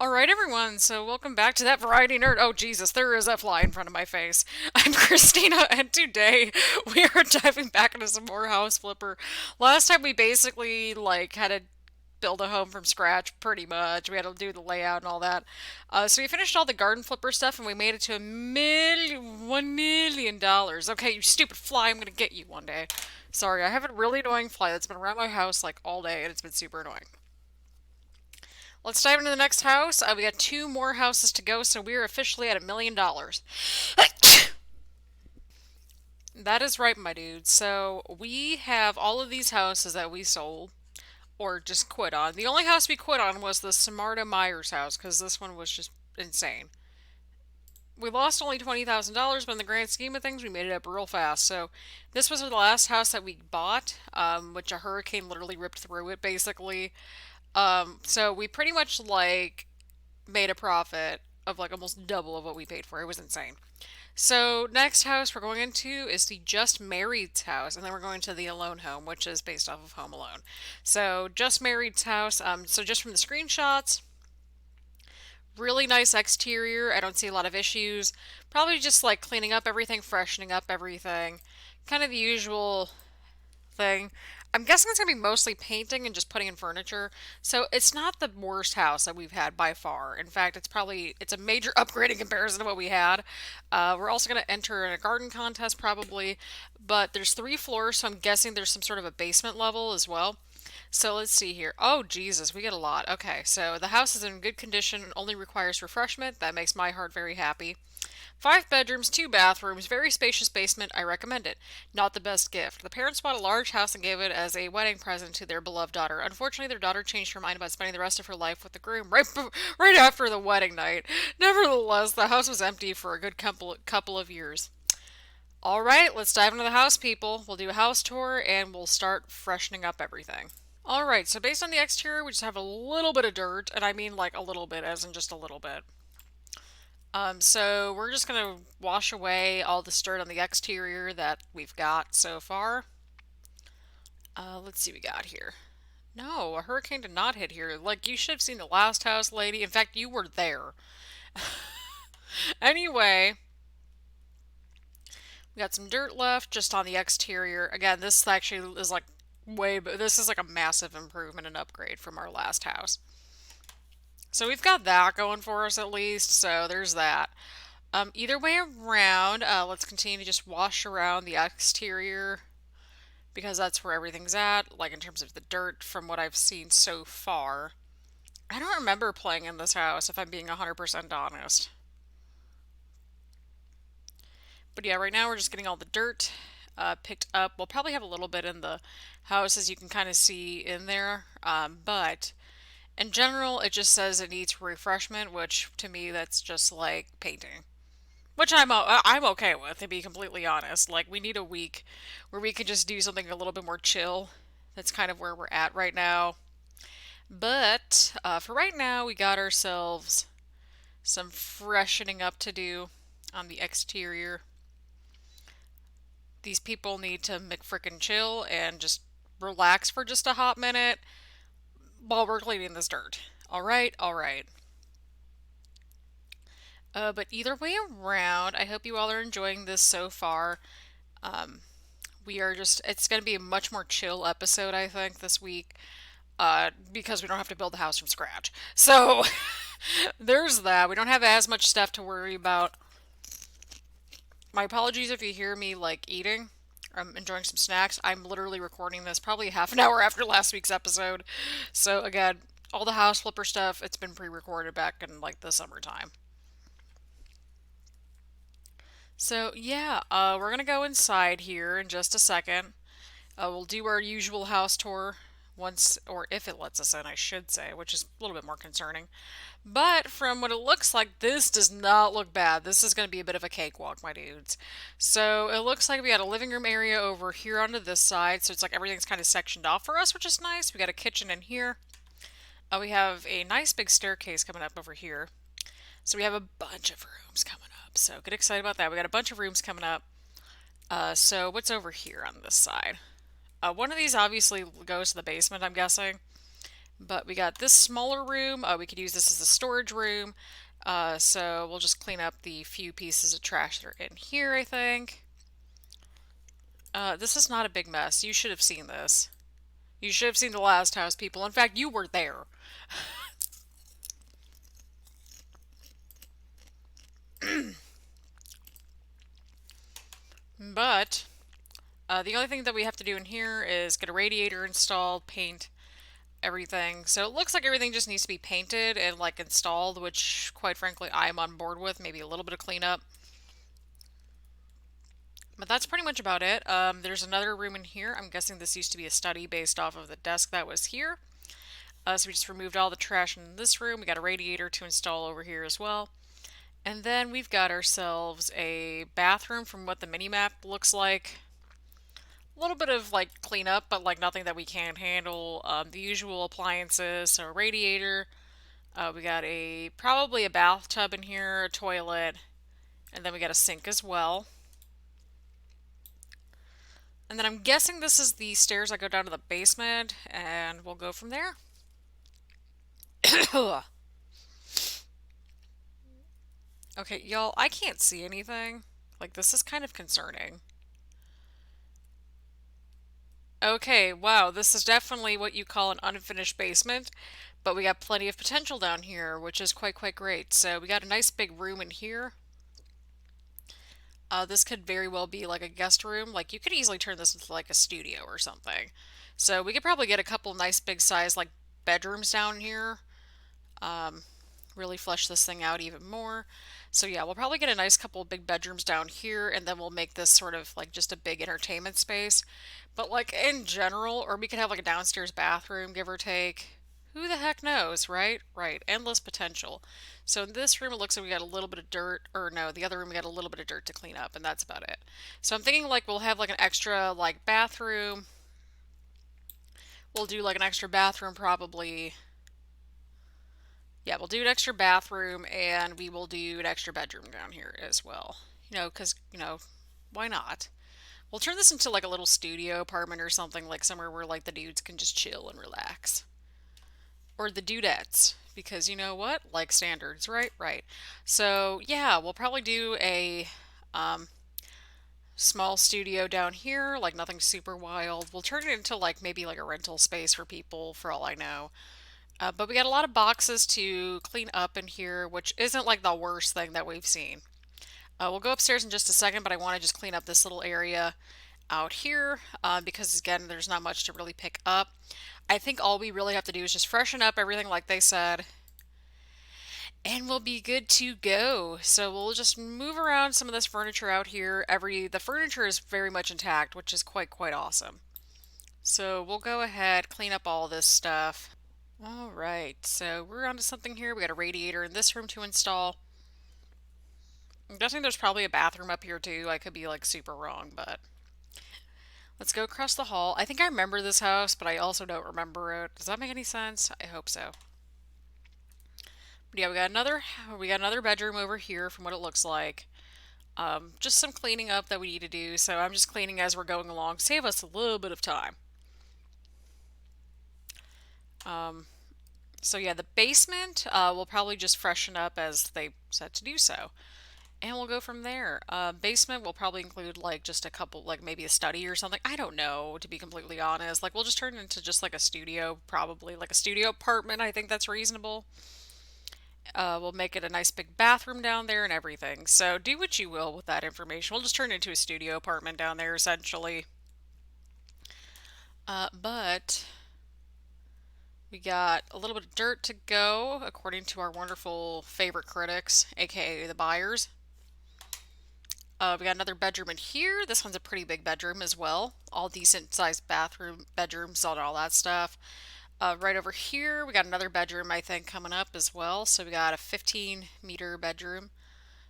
All right, everyone. So, welcome back to That Variety Nerd. Oh, Jesus, there is a fly in front of my face. I'm Christina, and today we are diving back into some more House Flipper. Last time we basically had to build a home from scratch, pretty much. We had to do the layout and all that. So we finished all the garden flipper stuff, and we made it to $1 million. Okay, you stupid fly! I'm gonna get you one day. Sorry, I have a really annoying fly that's been around my house like all day, and it's been super annoying. Let's dive into the next house. We got two more houses to go, so we're officially at $1 million. That is right, my dude. So we have all of these houses that we sold or just quit on. The only house we quit on was the Samarta Myers house because this one was just insane. We lost only $20,000, but in the grand scheme of things, we made it up real fast. So this was the last house that we bought, which a hurricane literally ripped through it, basically. So we pretty much made a profit of like almost double of what we paid for. It was insane. So next house we're going into is the Just Married's house, and then we're going to the Alone home, which is based off of Home Alone. So Just Married's house. So just from the screenshots, really nice exterior. I don't see a lot of issues. Probably just like cleaning up everything, freshening up everything, kind of the usual thing. I'm guessing it's gonna be mostly painting and just putting in furniture. So it's not the worst house that we've had by far. In fact, it's a major upgrade in comparison to what we had. We're also gonna enter in a garden contest probably, but there's 3 floors, so I'm guessing there's some sort of a basement level as well. So let's see here. Oh, Jesus, we get a lot. Okay, so the house is in good condition, only requires refreshment. That makes my heart very happy. 5 bedrooms, 2 bathrooms, very spacious basement. I recommend it. Not the best gift. The parents bought a large house and gave it as a wedding present to their beloved daughter. Unfortunately, their daughter changed her mind about spending the rest of her life with the groom right after the wedding night. Nevertheless, the house was empty for a good couple of years. All right, let's dive into the house, people. We'll do a house tour and we'll start freshening up everything. All right, so based on the exterior, we just have a little bit of dirt, and I mean like a little bit, as in just a little bit. So we're just gonna wash away all the dirt on the exterior that we've got so far. Let's see what we got here. No, a hurricane did not hit here. Like, you should have seen the last house, lady. In fact, you were there. Anyway, we got some dirt left just on the exterior. Again, this actually is like this is like a massive improvement and upgrade from our last house. So we've got that going for us at least. So there's that. Either way around, let's continue to just wash around the exterior because that's where everything's at, like in terms of the dirt from what I've seen so far. I don't remember playing in this house if I'm being 100% honest. But yeah, right now we're just getting all the dirt picked up. We'll probably have a little bit in the house as you can kind of see in there. But in general, it just says it needs refreshment, which to me that's just like painting. Which I'm okay with, to be completely honest. Like, we need a week where we can just do something a little bit more chill. That's kind of where we're at right now. But for right now, we got ourselves some freshening up to do on the exterior. These people need to McFrickin' chill and just relax for just a hot minute while we're cleaning this dirt. All right, all right. But either way around, I hope you all are enjoying this so far. Um, it's going to be a much more chill episode, I think, this week, because we don't have to build the house from scratch. So there's that. We don't have as much stuff to worry about. My apologies if you hear me like eating. I'm enjoying some snacks. I'm literally recording this probably half an hour after last week's episode. So again, all the house flipper stuff, it's been pre-recorded back in like the summertime. So yeah, we're gonna go inside here in just a second. We'll do our usual house tour once, or if it lets us in, I should say, which is a little bit more concerning. But from what it looks like, this does not look bad. This is going to be a bit of a cakewalk, my dudes. So it looks like we got a living room area over here onto this side. So it's like everything's kind of sectioned off for us, which is nice. We got a kitchen in here. We have a nice big staircase coming up over here. So we have a bunch of rooms coming up. So get excited about that. We got a bunch of rooms coming up. So what's over here on this side? One of these obviously goes to the basement, I'm guessing. But we got this smaller room. We could use this as a storage room. So we'll just clean up the few pieces of trash that are in here, I think. This is not a big mess. You should have seen this. You should have seen the last house, people. In fact, you were there. But the only thing that we have to do in here is get a radiator installed, paint everything. So it looks like everything just needs to be painted and like installed, which quite frankly I'm on board with. Maybe a little bit of cleanup. But that's pretty much about it. There's another room in here. I'm guessing this used to be a study based off of the desk that was here. So we just removed all the trash in this room. We got a radiator to install over here as well. And then we've got ourselves a bathroom from what the mini map looks like. A little bit of like cleanup, but like nothing that we can't handle. The usual appliances, so a radiator. We got a probably a bathtub in here, a toilet, and then we got a sink as well. And then I'm guessing this is the stairs that go down to the basement, and we'll go from there. Okay, y'all, I can't see anything. Like, this is kind of concerning. Okay, wow, this is definitely what you call an unfinished basement, but we got plenty of potential down here, which is quite great. So we got a nice big room in here. This could very well be like a guest room. Like, you could easily turn this into like a studio or something. So we could probably get a couple nice big size like bedrooms down here. Um, really flesh this thing out even more. So yeah, we'll probably get a nice couple of big bedrooms down here, and then we'll make this sort of like just a big entertainment space. But like in general, or we could have like a downstairs bathroom, give or take. Who the heck knows, right? Right. Endless potential. So in this room, it looks like we got a little bit of dirt, or no, the other room we got a little bit of dirt to clean up, and that's about it. So I'm thinking like we'll have like an extra like bathroom. We'll do like an extra bathroom probably. Yeah, we'll do an extra bathroom and we will do an extra bedroom down here as well. Because, why not? We'll turn this into like a little studio apartment or something, like somewhere where like the dudes can just chill and relax. Or the dudettes, because you know what? Like standards, right? Right. So, yeah, we'll probably do a um, small studio down here, like nothing super wild. We'll turn it into like maybe like a rental space for people, for all I know. But we got a lot of boxes to clean up in here, which isn't like the worst thing that we've seen. We'll go upstairs in just a second, but I want to just clean up this little area out here because, again, there's not much to really pick up. I think all we really have to do is just freshen up everything like they said, and we'll be good to go. So we'll just move around some of this furniture out here. The furniture is very much intact, which is quite awesome. So we'll go ahead, clean up all this stuff. All right, so we're onto something here. We got a radiator in this room to install. I'm guessing there's probably a bathroom up here too. I could be like super wrong, but let's go across the hall. I think I remember this house, but I also don't remember it. Does that make any sense? I hope so. But yeah, we got another bedroom over here from what it looks like. Just some cleaning up that we need to do. So I'm just cleaning as we're going along. Save us a little bit of time. Um, so yeah, the basement we'll probably just freshen up as they said to do so. And we'll go from there. Basement will probably include like just a couple, like maybe a study or something. I don't know, to be completely honest. Like we'll just turn it into just like a studio, probably like a studio apartment. I think that's reasonable. We'll make it a nice big bathroom down there and everything. So do what you will with that information. We'll just turn it into a studio apartment down there essentially. But we got a little bit of dirt to go, according to our wonderful favorite critics, aka the buyers. We got another bedroom in here. This one's a pretty big bedroom as well. All decent sized bedrooms, all that stuff. Right over here, we got another bedroom, I think, coming up as well. So we got a 15-meter bedroom.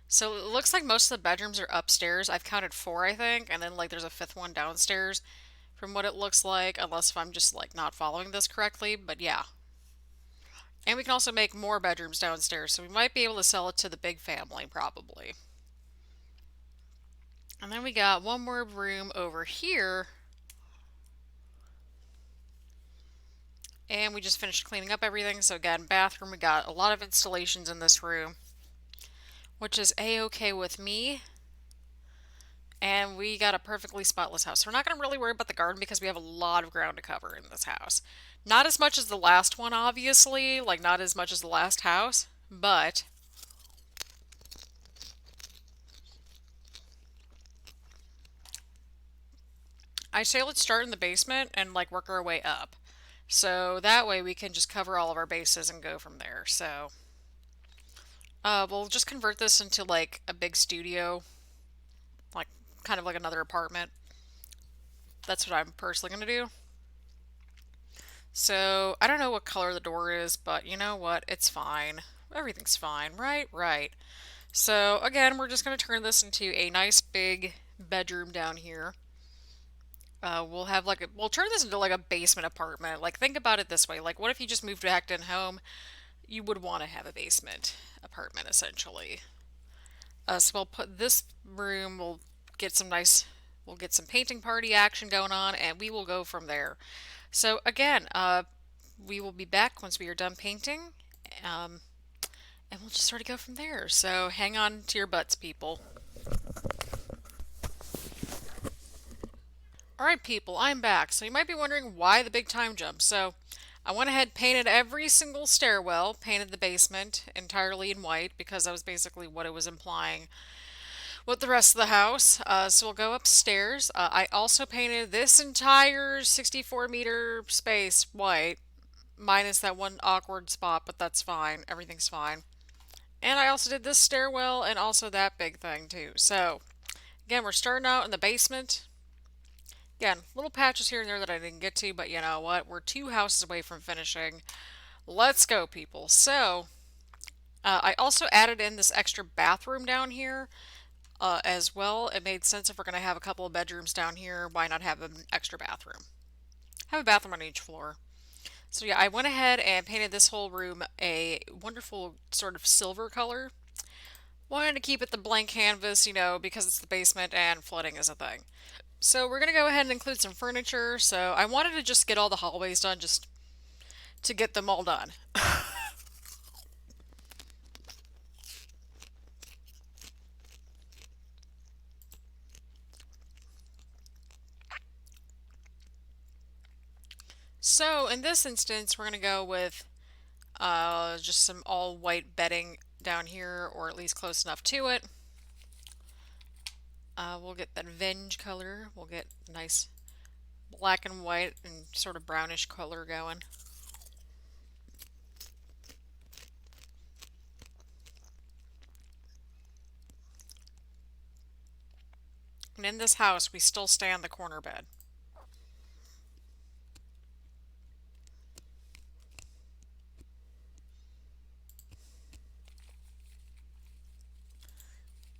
So it looks like most of the bedrooms are upstairs. I've counted four, I think, and then like there's a fifth one downstairs from what it looks like, unless if I'm just like not following this correctly. But yeah. And we can also make more bedrooms downstairs, so we might be able to sell it to the big family, probably. And then we got one more room over here. And we just finished cleaning up everything. So again, bathroom, we got a lot of installations in this room, which is a-okay with me. And we got a perfectly spotless house. So we're not going to really worry about the garden because we have a lot of ground to cover in this house. Not as much as the last one, obviously, like not as much as the last house, but I say let's start in the basement and like work our way up. So that way we can just cover all of our bases and go from there. So we'll just convert this into like a big studio, like kind of like another apartment. That's what I'm personally going to do. So I don't know what color the door is, but you know what? It's fine. Everything's fine, right? Right. So again, we're just going to turn this into a nice big bedroom down here. We'll have like we'll turn this into like a basement apartment. Like think about it this way. Like what if you just moved back in home? You would want to have a basement apartment essentially. So we'll put this room, get some nice, we'll get some painting party action going on, and we will go from there. So again, we will be back once we are done painting, um, and we'll just sort of go from there. So hang on to your butts, people. All right, people, I'm back. So you might be wondering why the big time jump. So I went ahead, painted every single stairwell, painted the basement entirely in white because that was basically what it was implying with the rest of the house. So we'll go upstairs. I also painted this entire 64-meter space white, minus that one awkward spot, but that's fine. Everything's fine. And I also did this stairwell and also that big thing too. So again, we're starting out in the basement. Again, little patches here and there that I didn't get to, but you know what? We're two houses away from finishing. Let's go, people. So I also added in this extra bathroom down here. As well. It made sense if we're going to have a couple of bedrooms down here, why not have an extra bathroom? Have a bathroom on each floor. So yeah, I went ahead and painted this whole room a wonderful sort of silver color. Wanted to keep it the blank canvas, you know, because it's the basement and flooding is a thing. So we're going to go ahead and include some furniture. So I wanted to just get all the hallways done just to get them all done. So in this instance, we're going to go with just some all white bedding down here, or at least close enough to it. We'll get that venge color. We'll get nice black and white and sort of brownish color going. And in this house, we still stay on the corner bed.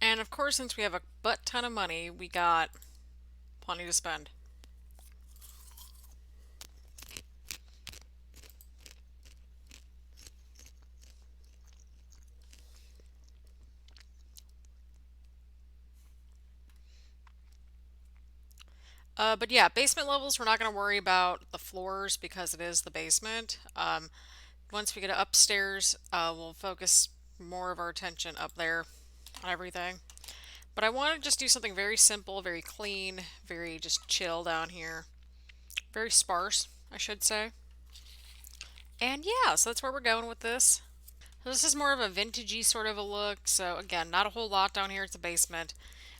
And of course, since we have a butt ton of money, we got plenty to spend. But yeah, basement levels, we're not going to worry about the floors because it is the basement. Once we get upstairs, we'll focus more of our attention up there on everything. But I want to just do something very simple, very clean, very just chill down here. Very sparse, I should say. And yeah, so that's where we're going with this. So this is more of a vintagey sort of a look. So again, not a whole lot down here. It's a basement.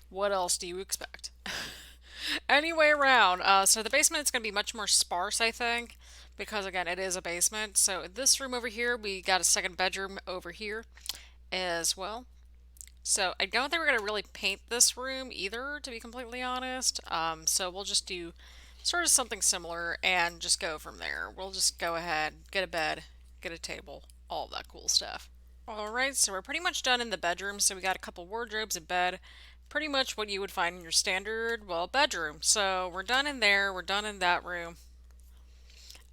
What else do you expect? Anyway, around. So the basement is going to be much more sparse, I think, because again, it is a basement. So this room over here, we got a second bedroom over here as well. So I don't think we're going to really paint this room either, to be completely honest. So we'll just do sort of something similar and just go from there. We'll just go ahead, get a bed, get a table, all that cool stuff. Alright, so we're pretty much done in the bedroom. So we got a couple wardrobes, a bed, pretty much what you would find in your standard, well, bedroom. So we're done in there, we're done in that room.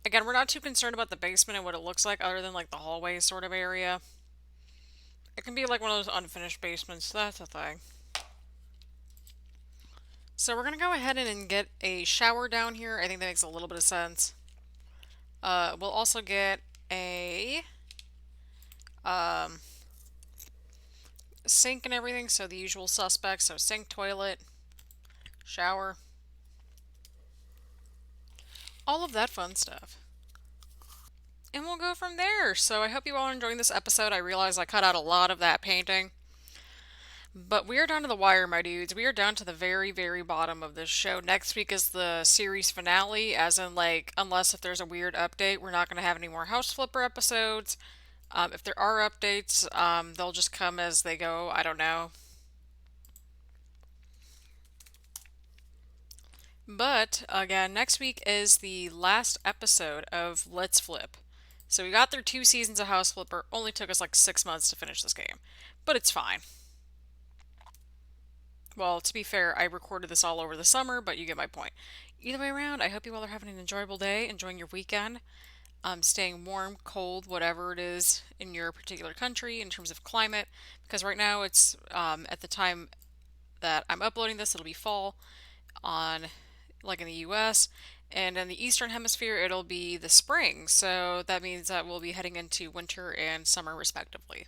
Again, we're not too concerned about the basement and what it looks like other than like the hallway sort of area. It can be like one of those unfinished basements, that's a thing. So we're going to go ahead and get a shower down here. I think that makes a little bit of sense. We'll also get a um, sink and everything, so the usual suspects. So sink, toilet, shower, all of that fun stuff. And we'll go from there. So I hope you all are enjoying this episode. I realize I cut out a lot of that painting. But we are down to the wire, my dudes. We are down to the very, very bottom of this show. Next week is the series finale, as in, like, unless if there's a weird update, we're not going to have any more House Flipper episodes. If there are updates, they'll just come as they go. I don't know. But again, next week is the last episode of Let's Flip. So we got through 2 seasons of House Flipper. Only took us like 6 months to finish this game. But it's fine. Well, to be fair, I recorded this all over the summer, but you get my point. Either way around, I hope you all are having an enjoyable day, enjoying your weekend, staying warm, cold, whatever it is in your particular country in terms of climate. Because right now it's at the time that I'm uploading this, it'll be fall on like in the US. And in the Eastern Hemisphere, it'll be the spring. So that means that we'll be heading into winter and summer, respectively.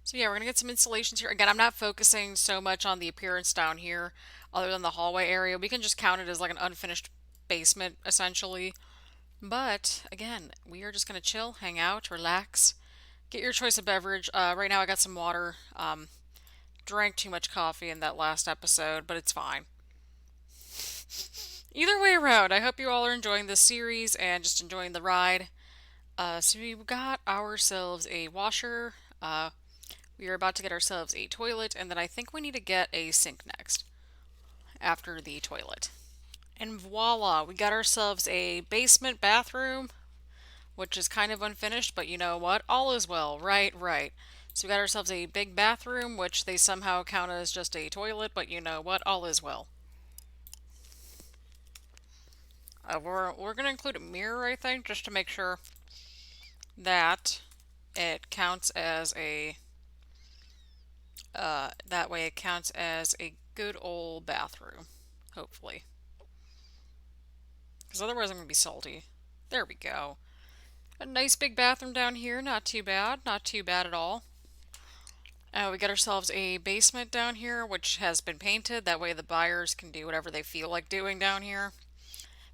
So yeah, we're gonna get some installations here. Again, I'm not focusing so much on the appearance down here, other than the hallway area. We can just count it as like an unfinished basement, essentially. But again, we are just gonna chill, hang out, relax, get your choice of beverage. Right now, I got some water. Drank too much coffee in that last episode, but it's fine. Either way around, I hope you all are enjoying this series and just enjoying the ride. So we got ourselves a washer. We are about to get ourselves a toilet, and then I think we need to get a sink next after the toilet. And voila, we got ourselves a basement bathroom, which is kind of unfinished, but you know what? All is well. Right, right. So we got ourselves a big bathroom, which they somehow count as just a toilet, but you know what? All is well. We're going to include a mirror, I think, just to make sure that it counts as a that way it counts as a good old bathroom, hopefully. Because otherwise I'm going to be salty. There we go. A nice big bathroom down here, not too bad, not too bad at all. We got ourselves a basement down here, which has been painted. That way the buyers can do whatever they feel like doing down here.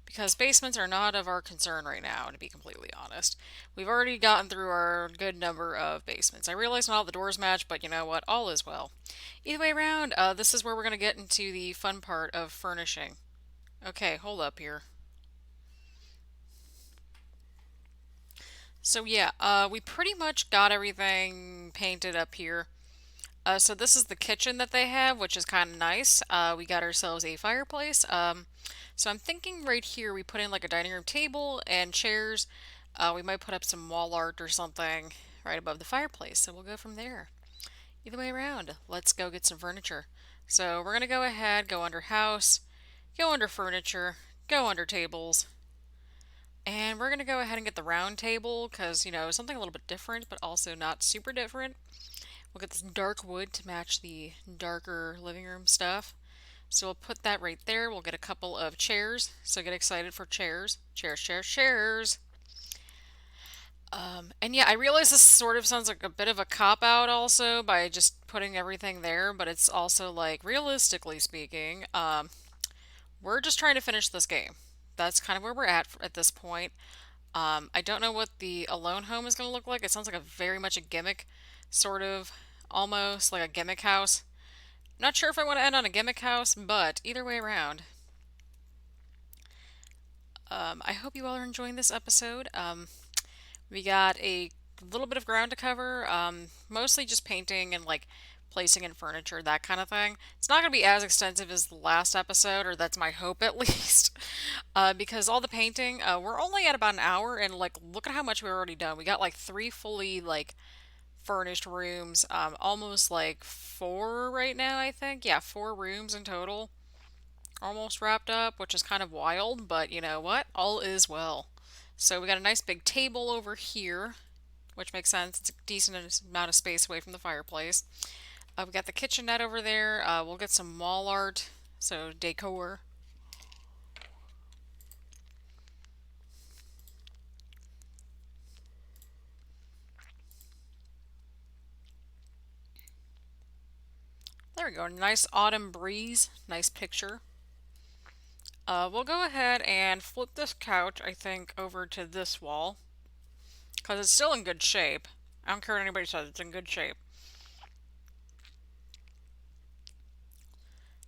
Because basements are not of our concern right now, to be completely honest. We've already gotten through our good number of basements. I realize not all the doors match, but you know what? All is well. Either way around, this is where we're going to get into the fun part of furnishing. Okay, hold up here. So yeah, we pretty much got everything painted up here. So this is the kitchen that they have, which is kind of nice. We got ourselves a fireplace. So I'm thinking right here we put in like a dining room table and chairs. We might put up some wall art or something right above the fireplace. So we'll go from there. Either way around, let's go get some furniture. So we're gonna go ahead, go under house, go under furniture, go under tables. And we're gonna go ahead and get the round table because, you know, something a little bit different, but also not super different. We'll get this dark wood to match the darker living room stuff. So we'll put that right there. We'll get a couple of chairs. So get excited for chairs. Chairs, chairs, chairs. And yeah, I realize this sort of sounds like a bit of a cop out also by just putting everything there, but it's also like realistically speaking, we're just trying to finish this game. That's kind of where we're at this point. I don't know what the alone home is going to look like. It sounds like a very much a gimmick, sort of, almost like a gimmick house. Not sure if I want to end on a gimmick house, but either way around. I hope you all are enjoying this episode. We got a little bit of ground to cover, mostly just painting and like placing in furniture, that kind of thing. It's not going to be as extensive as the last episode, or that's my hope at least, because all the painting, we're only at about an hour, and like look at how much we've already done. We got like 3 fully like furnished rooms, almost like 4 right now, I think. Yeah, 4 rooms in total, almost wrapped up, which is kind of wild, but you know what? All is well. So we got a nice big table over here, which makes sense. It's a decent amount of space away from the fireplace. We got the kitchenette over there. We'll get some wall art, so decor. There we go. Nice autumn breeze. Nice picture. We'll go ahead and flip this couch, I think, over to this wall because it's still in good shape. I don't care what anybody says, it's in good shape.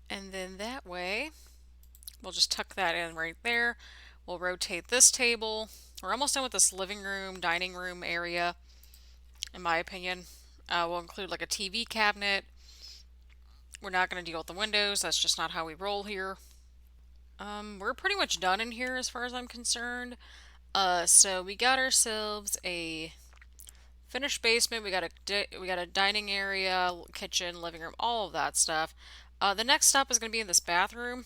And then that way, we'll just tuck that in right there. We'll rotate this table. We're almost done with this living room, dining room area, in my opinion. We'll include like a TV cabinet. We're not going to deal with the windows. That's just not how we roll here. We're pretty much done in here as far as I'm concerned. So we got ourselves a finished basement. We got a dining area, kitchen, living room, all of that stuff. The next stop is going to be in this bathroom.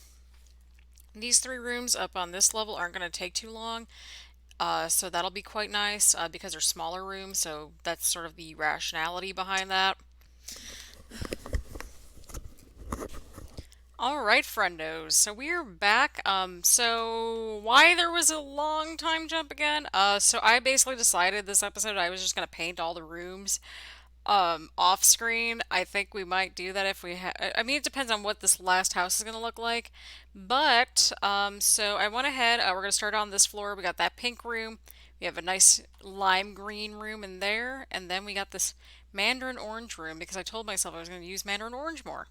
These three rooms up on this level aren't going to take too long. So that'll be quite nice because they're smaller rooms. So that's sort of the rationality behind that. All right, friendos. So we are back. So why there was a long time jump again? So I basically decided this episode I was just gonna paint all the rooms off screen. I think we might do that if we have. I mean, it depends on what this last house is gonna look like. But so I went ahead. We're gonna start on this floor. We got that pink room. We have a nice lime green room in there, and then we got this mandarin orange room because I told myself I was gonna use mandarin orange more.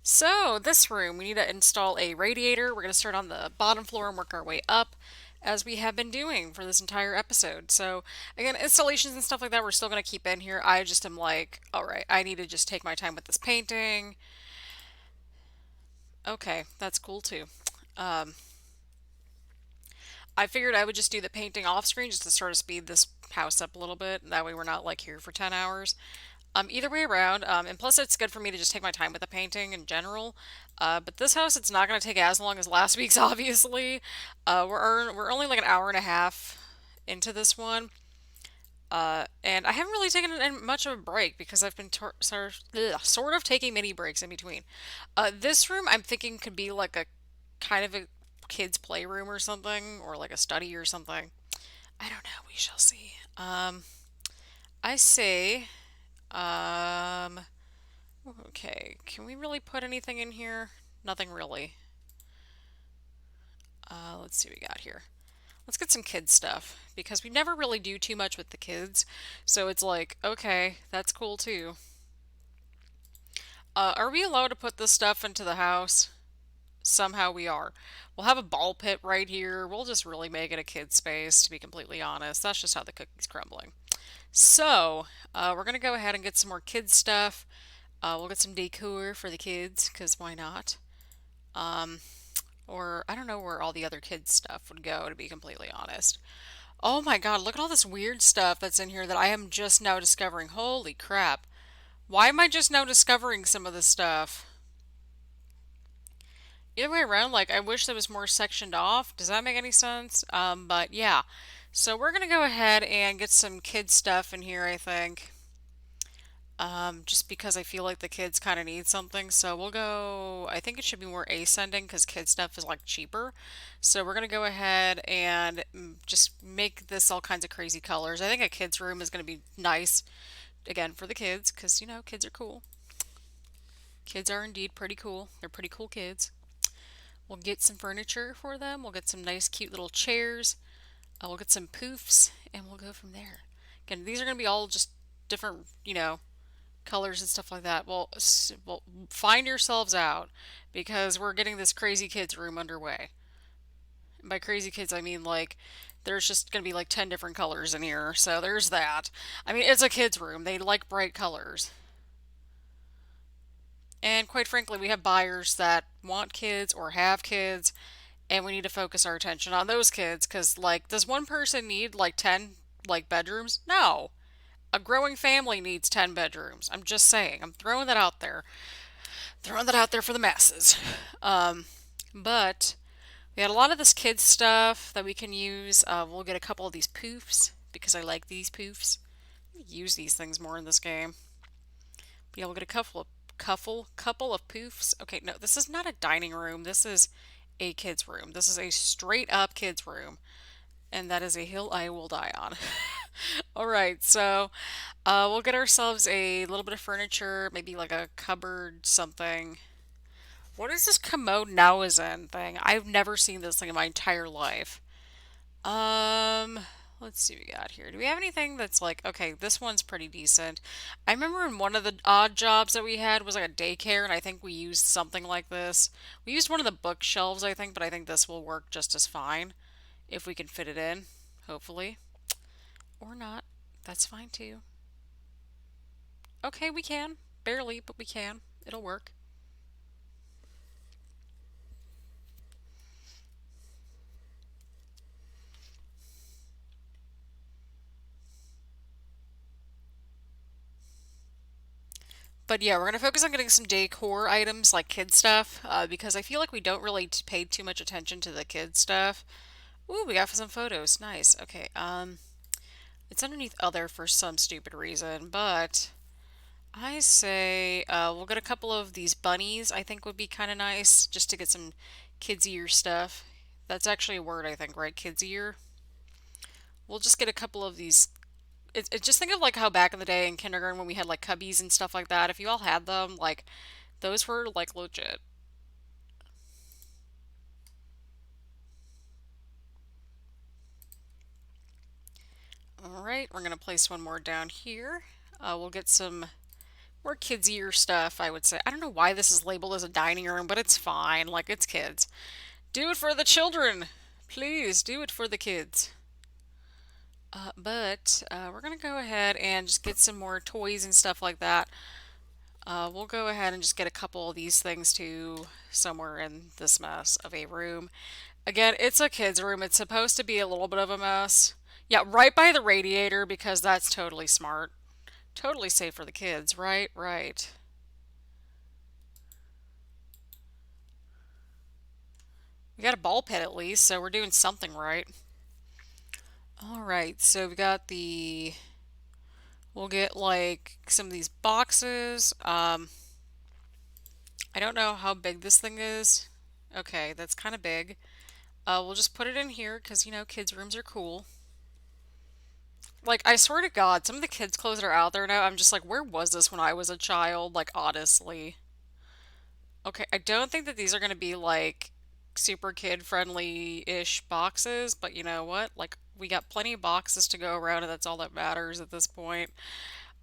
So, this room, we need to install a radiator. We're going to start on the bottom floor and work our way up as we have been doing for this entire episode. So, again, installations and stuff like that, we're still going to keep in here. I just am like, all right, I need to just take my time with this painting. Okay, that's cool too. Um, I figured I would just do the painting off screen just to sort of speed this house up a little bit. That way we're not like here for 10 hours. Either way around, and plus it's good for me to just take my time with the painting in general. But this house, it's not going to take as long as last week's, obviously. We're only like an hour and a half into this one. And I haven't really taken much of a break because I've been sort of taking mini breaks in between. This room I'm thinking could be like a kind of a kid's playroom or something, or like a study or something. I don't know. We shall see. I say, um, okay, can we really put anything in here? Nothing really. Let's see what we got here. Let's get some kid stuff because we never really do too much with the kids. So it's like, okay, that's cool too. Are we allowed to put this stuff into the house? Somehow we are. We'll have a ball pit right here. We'll just really make it a kid space, to be completely honest. That's just how the cookie's crumbling. So, we're gonna go ahead and get some more kid stuff. We'll get some decor for the kids, because why not? Um, or I don't know where all the other kids stuff would go, to be completely honest. Oh my god, look at all this weird stuff that's in here that I am just now discovering. Holy crap. Why am I just now discovering some of this stuff? Either way around, like, I wish that was more sectioned off. Does that make any sense? But yeah. So we're gonna go ahead and get some kid stuff in here, I think. Just because I feel like the kids kind of need something. So we'll go, I think it should be more ascending because kid stuff is like cheaper. So we're going to go ahead and just make this all kinds of crazy colors. I think a kid's room is going to be nice, again, for the kids because, kids are cool. Kids are indeed pretty cool. They're pretty cool kids. We'll get some furniture for them. We'll get some nice, cute little chairs. We'll get some poofs and we'll go from there. Again, these are going to be all just different, colors and stuff like that. Well, find yourselves out because we're getting this crazy kids room underway. And by crazy kids, I mean like there's just going to be like 10 different colors in here. So there's that. I mean, it's a kids room. They like bright colors. And quite frankly, we have buyers that want kids or have kids, and we need to focus our attention on those kids because, like, does one person need like 10 like bedrooms? No. A growing family needs 10 bedrooms. I'm just saying. I'm throwing that out there. Throwing that out there for the masses. But we had a lot of this kids stuff that we can use. We'll get a couple of these poofs because I like these poofs. Use these things more in this game. But yeah, we'll get a couple of poofs. Okay, no, this is not a dining room. This is a kids room. This is a straight up kids room. And that is a hill I will die on. All right, so we'll get ourselves a little bit of furniture, maybe like a cupboard, something. What is this commode now is in thing? I've never seen this thing in my entire life. Um, let's see what we got here. Do we have anything that's like, okay, this one's pretty decent. I remember in one of the odd jobs that we had was like a daycare, and I think we used something like this. We used one of the bookshelves, I think, but I think this will work just as fine if we can fit it in, hopefully. Or not. That's fine too. Okay, we can. Barely, but we can. It'll work. But yeah, we're gonna focus on getting some decor items like kid stuff, because I feel like we don't really pay too much attention to the kid stuff. Ooh, we got some photos. Nice. Okay. It's underneath other for some stupid reason, but I say we'll get a couple of these bunnies. I think would be kind of nice just to get some kids ear stuff. That's actually a word, I think, right? Kids ear. We'll just get a couple of these. Just think of like how back in the day in kindergarten when we had like cubbies and stuff like that. If you all had them, like those were like legit. All right, we're gonna place one more down here. We'll get some more kidsier stuff, I would say. I don't know why this is labeled as a dining room, but it's fine. Like, it's kids. Do it for the children. Please, do it for the kids. But we're going to go ahead and just get some more toys and stuff like that. We'll go ahead and just get a couple of these things too somewhere in this mess of a room. Again, it's a kid's room. It's supposed to be a little bit of a mess. Yeah, right by the radiator because that's totally smart. Totally safe for the kids. Right, right. We got a ball pit at least, so we're doing something right. All right, so we got the. We'll get like some of these boxes. I don't know how big this thing is. Okay, that's kind of big. We'll just put it in here because kids' rooms are cool. Like, I swear to God, some of the kids' clothes that are out there now, I'm just like, where was this when I was a child? Like, honestly. Okay, I don't think that these are going to be like super kid friendly ish boxes, but you know what? Like, we got plenty of boxes to go around, and that's all that matters at this point.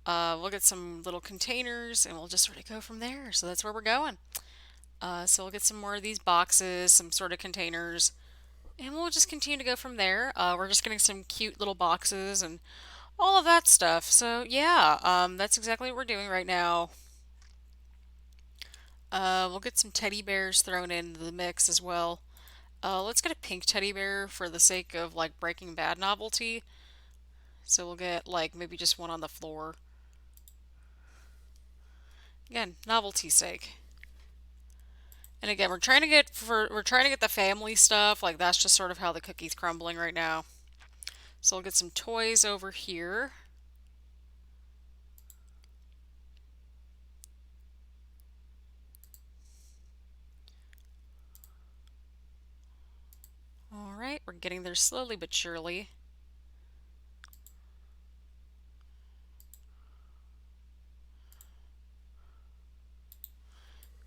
We'll get some little containers and we'll just sort of go from there. So that's where we're going. So we'll get some more of these boxes, some sort of containers, and we'll just continue to go from there. We're just getting some cute little boxes and all of that stuff. So yeah, that's exactly what we're doing right now. We'll get some teddy bears thrown into the mix as well. Let's get a pink teddy bear for the sake of like Breaking Bad novelty. So we'll get like maybe just one on the floor. Again, novelty's sake. And again, we're trying to get the family stuff. Like that's just sort of how the cookie's crumbling right now. So we'll get some toys over here. All right, we're getting there slowly but surely.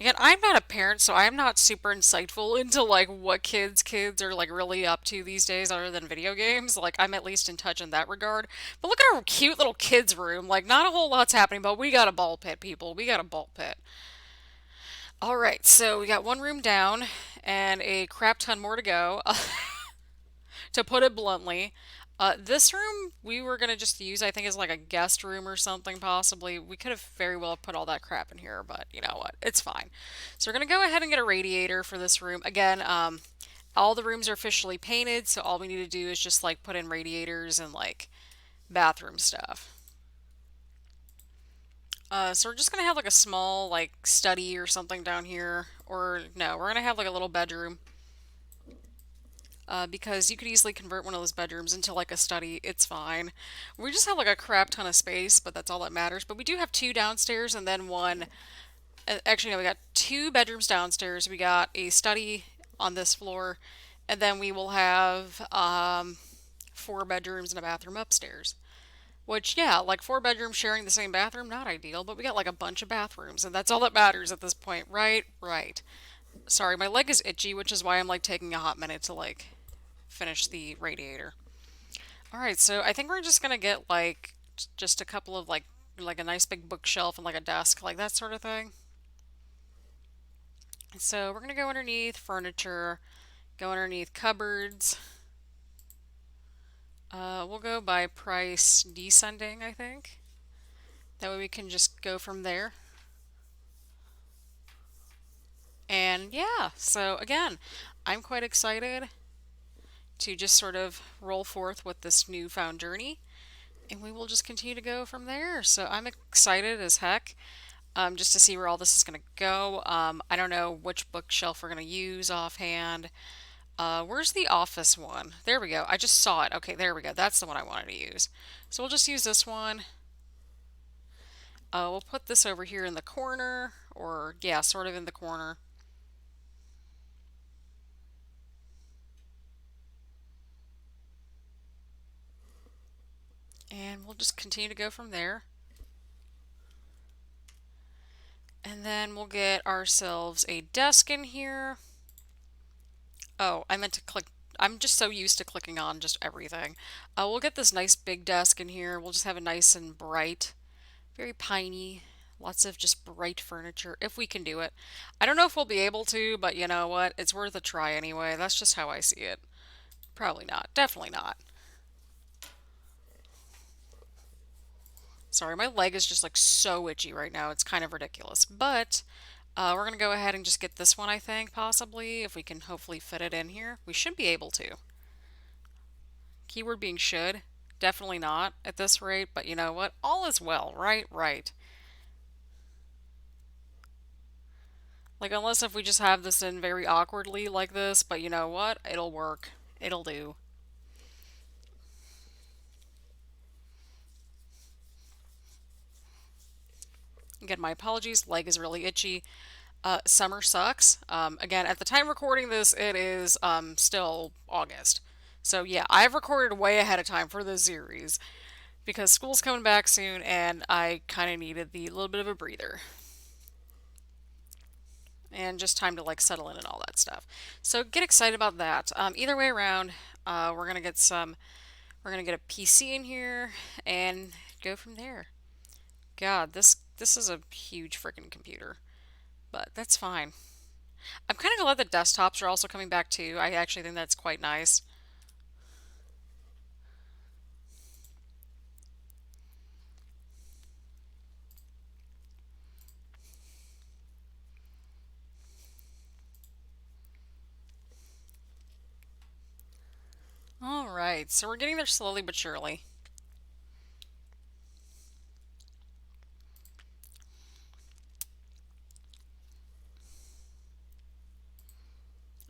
Again, I'm not a parent, so I'm not super insightful into like what kids are like really up to these days other than video games. Like I'm at least in touch in that regard. But look at our cute little kids room. Like not a whole lot's happening, but we got a ball pit, people. We got a ball pit. All right, so we got one room down and a crap ton more to go. To put it bluntly. This room we were gonna just use, I think, as like a guest room or something, possibly. We could have very well put all that crap in here, but you know what? It's fine. So we're gonna go ahead and get a radiator for this room. Again, all the rooms are officially painted, so all we need to do is just like put in radiators and like bathroom stuff. So we're just gonna have like a small like study or something down here, or no, we're gonna have like a little bedroom. Because you could easily convert one of those bedrooms into like a study. It's fine. We just have like a crap ton of space, but that's all that matters. But we do have two downstairs and then one. Actually, no, we got two bedrooms downstairs. We got a study on this floor, and then we will have four bedrooms and a bathroom upstairs. Which, yeah, like 4 bedrooms sharing the same bathroom, not ideal, but we got like a bunch of bathrooms, and that's all that matters at this point, right? Right. Sorry, my leg is itchy, which is why I'm like taking a hot minute to like finish the radiator. All right, so I think we're just gonna get like just a couple of like a nice big bookshelf and like a desk, like that sort of thing. So we're gonna go underneath furniture, go underneath cupboards. We'll go by price descending, I think. That way we can just go from there. And yeah, so again, I'm quite excited to just sort of roll forth with this newfound journey, and we will just continue to go from there. So I'm excited as heck, just to see where all this is going to go. I don't know which bookshelf we're going to use offhand. Where's the office one? There we go. I just saw it. Okay, there we go. That's the one I wanted to use. So we'll just use this one. We'll put this over here in the corner, or yeah, sort of in the corner. And we'll just continue to go from there. And then we'll get ourselves a desk in here. Oh, I meant to click. I'm just so used to clicking on just everything. We'll get this nice big desk in here. We'll just have it nice and bright, very piney. Lots of just bright furniture, if we can do it. I don't know if we'll be able to, but you know what? It's worth a try anyway. That's just how I see it. Probably not. Definitely not. Sorry, my leg is just like so itchy right now. It's kind of ridiculous. But we're going to go ahead and just get this one, I think, possibly, if we can hopefully fit it in here. We should be able to. Keyword being should. Definitely not at this rate, but you know what? All is well, right? Right. Like, unless if we just have this in very awkwardly like this, but you know what? It'll work. It'll do. Again, my apologies. Leg is really itchy. Summer sucks. Again, at the time recording this, it is still August. So yeah, I've recorded way ahead of time for this series because school's coming back soon and I kind of needed the little bit of a breather and just time to like settle in and all that stuff. So get excited about that. Either way around, we're gonna get some. We're gonna get a PC in here and go from there. God, this is a huge freaking computer, but that's fine. I'm kind of glad the desktops are also coming back too. I actually think that's quite nice. All right, so we're getting there slowly but surely.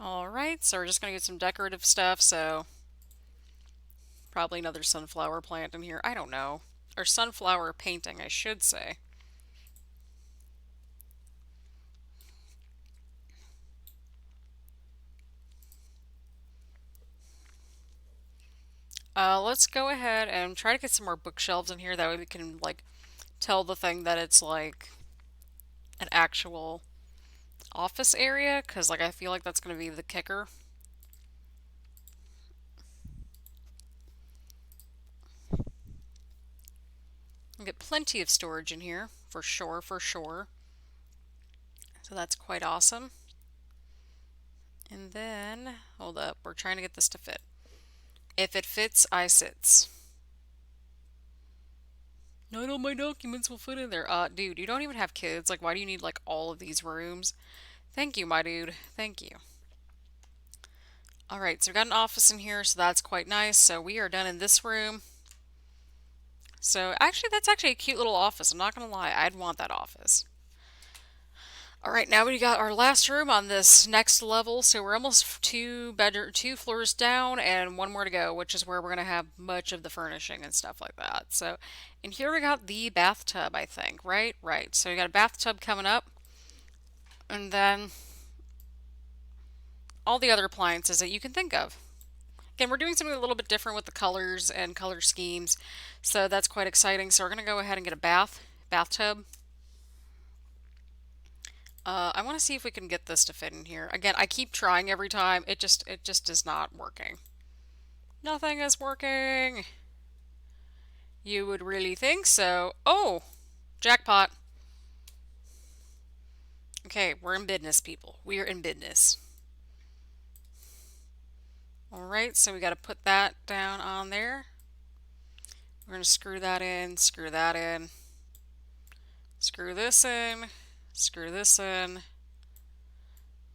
All right, so we're just gonna get some decorative stuff. So probably another sunflower plant in here. I don't know, or sunflower painting, I should say. Let's go ahead and try to get some more bookshelves in here. That way we can like tell the thing that it's like an actual office area, because like I feel like that's gonna be the kicker. We get plenty of storage in here for sure, for sure. So that's quite awesome. And then, hold up, we're trying to get this to fit. If it fits, I sits. Not all my documents will fit in there. Dude, you don't even have kids. Like, why do you need, like, all of these rooms? Thank you, my dude. Thank you. Alright, so we got an office in here, so that's quite nice. So we are done in this room. So, actually, that's actually a cute little office. I'm not gonna lie, I'd want that office. Alright, now we got our last room on this next level, so we're almost two floors down and one more to go, which is where we're gonna have much of the furnishing and stuff like that. So, and here we got the bathtub, I think, right? Right. So we got a bathtub coming up, and then all the other appliances that you can think of. Again, we're doing something a little bit different with the colors and color schemes. So that's quite exciting. So we're gonna go ahead and get a bathtub. I want to see if we can get this to fit in here. Again, I keep trying every time. It just is not working. Nothing is working. You would really think so. Oh, jackpot. Okay, we're in business, people. We are in business. All right, so we got to put that down on there. We're going to screw that in, screw that in, screw this in, screw this in.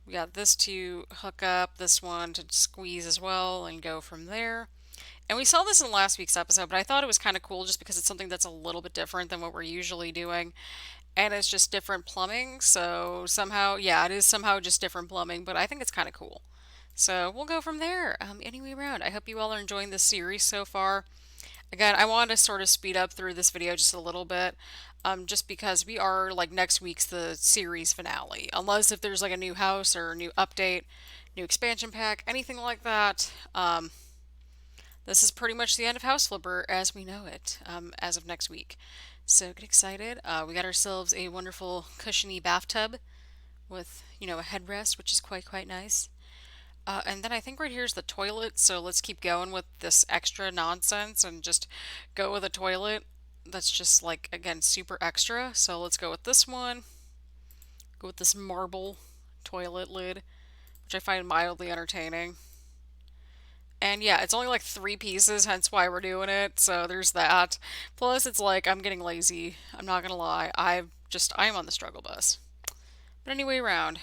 We got this to hook up, this one to squeeze as well, and go from there. And we saw this in last week's episode, but I thought it was kind of cool just because it's something that's a little bit different than what we're usually doing. And it's just different plumbing, so somehow, yeah, it is somehow just different plumbing, but I think it's kind of cool. So we'll go from there, anyway around. I hope you all are enjoying this series so far. Again, I wanted to sort of speed up through this video just a little bit, just because we are like next week's the series finale. Unless if there's like a new house or a new update, new expansion pack, anything like that. This is pretty much the end of House Flipper as we know it, as of next week. So get excited. We got ourselves a wonderful cushiony bathtub with, a headrest, which is quite nice. And then I think right here is the toilet, so let's keep going with this extra nonsense and just go with a toilet that's just like, again, super extra. So let's go with this one. Go with this marble toilet lid, which I find mildly entertaining. And yeah, it's only like 3 pieces, hence why we're doing it. So there's that. Plus, it's like I'm getting lazy. I'm not gonna lie. I am on the struggle bus. But anyway, round.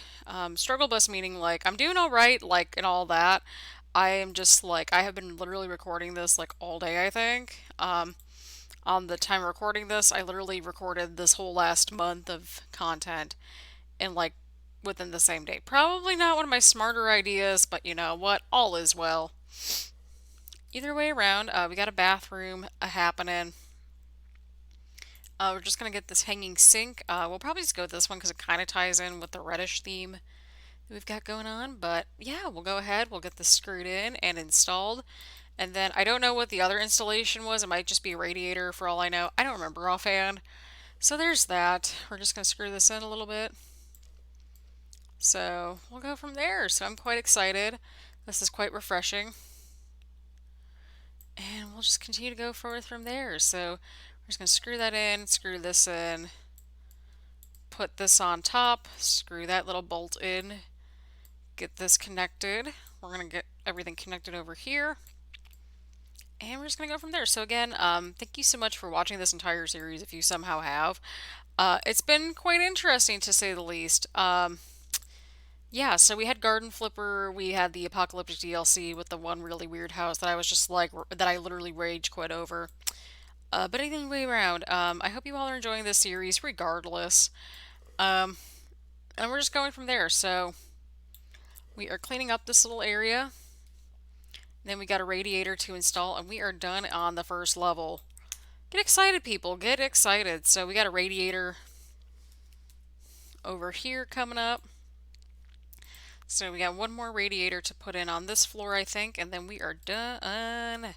Struggle bus meaning like I'm doing all right, like and all that. I am just like I have been literally recording this like all day. I think. On the time recording this, I literally recorded this whole last month of content in like within the same day. Probably not one of my smarter ideas, but you know what? All is well. Either way around, we got a bathroom happening. We're just gonna get this hanging sink. We'll probably just go with this one because it kind of ties in with the reddish theme that we've got going on. But yeah, we'll go ahead. We'll get this screwed in and installed. And then I don't know what the other installation was. It might just be a radiator for all I know. I don't remember offhand. So there's that. We're just gonna screw this in a little bit. So we'll go from there. So I'm quite excited. This is quite refreshing. And we'll just continue to go forward from there. So we're just going to screw that in, screw this in, put this on top, screw that little bolt in, get this connected. We're going to get everything connected over here. And we're just going to go from there. So again, thank you so much for watching this entire series if you somehow have. It's been quite interesting to say the least. Yeah, so we had Garden Flipper, we had the Apocalyptic DLC with the one really weird house that I was just like, that I literally rage quit over. But anyway around, I hope you all are enjoying this series regardless. Um, and we're just going from there. So we are cleaning up this little area. Then we got a radiator to install, and we are done on the first level. Get excited, people. Get excited. So we got a radiator over here coming up. So we got one more radiator to put in on this floor, I think, and then we are done.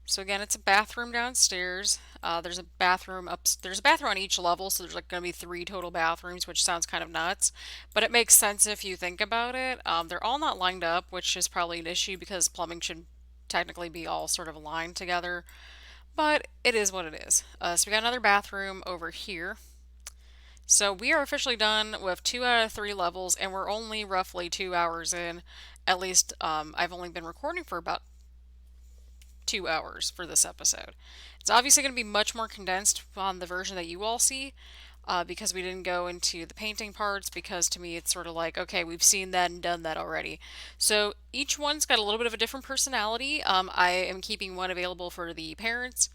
So again, it's a bathroom downstairs. There's a bathroom up. There's a bathroom on each level, so there's like going to be 3 total bathrooms, which sounds kind of nuts, but it makes sense if you think about it. They're all not lined up, which is probably an issue because plumbing should technically be all sort of aligned together, but it is what it is. So we got another bathroom over here. So we are officially done with 2 out of 3 levels, and we're only roughly 2 hours in. At least I've only been recording for about 2 hours for this episode. It's obviously going to be much more condensed on the version that you all see because we didn't go into the painting parts because to me it's sort of like, okay, we've seen that and done that already. So each one's got a little bit of a different personality. I am keeping one available for the parents.